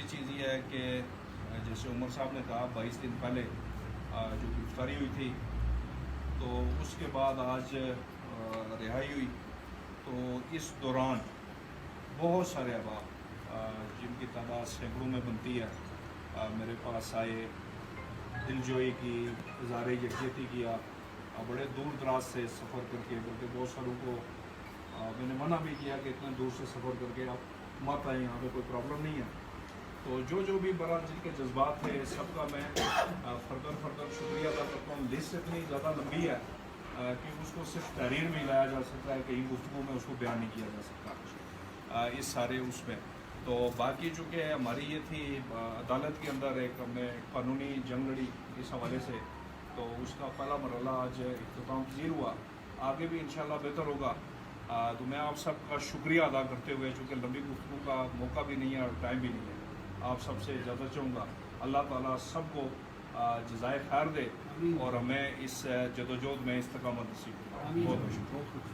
چیز یہ ہے کہ جیسے عمر صاحب نے کہا 22 دن پہلے جو گرفتاری ہوئی تھی تو اس کے بعد آج رہائی ہوئی، تو اس دوران بہت سارے احباب جن کی تعداد سینکڑوں میں بنتی ہے میرے پاس آئے، دلجوئی کی، اظہار یکجہتی کیا، بڑے دور دراز سے سفر کر کے، بلکہ بہت ساروں کو میں نے منع بھی کیا کہ اتنے دور سے سفر کر کے آپ مت آئیں، یہاں پہ کوئی پرابلم نہیں ہے۔ تو جو بھی برا جن کے جذبات تھے سب کا میں فردر شکریہ ادا کرتا ہوں۔ لسٹ اتنی زیادہ لمبی ہے کہ اس کو صرف تحریر میں لایا جا سکتا ہے، کہیں گفتگو میں اس کو بیان نہیں کیا جا سکتا اس سارے اس میں۔ تو باقی چونکہ ہماری یہ تھی عدالت کے اندر ایک ہم نے قانونی جنگ لڑی اس حوالے سے، تو اس کا پہلا مرحلہ آج اختتام پذیر ہوا، آگے بھی انشاءاللہ بہتر ہوگا۔ تو میں آپ سب کا شکریہ ادا کرتے ہوئے، چونکہ لمبی گفتگو کا موقع بھی نہیں ہے اور ٹائم بھی نہیں ہے، آپ سب سے اجازت چاہوں گا۔ اللہ تعالیٰ سب کو جزائے خیر دے اور ہمیں اس جدوجہد میں استقامت نصیب کرے۔ بہت بہت شکریہ۔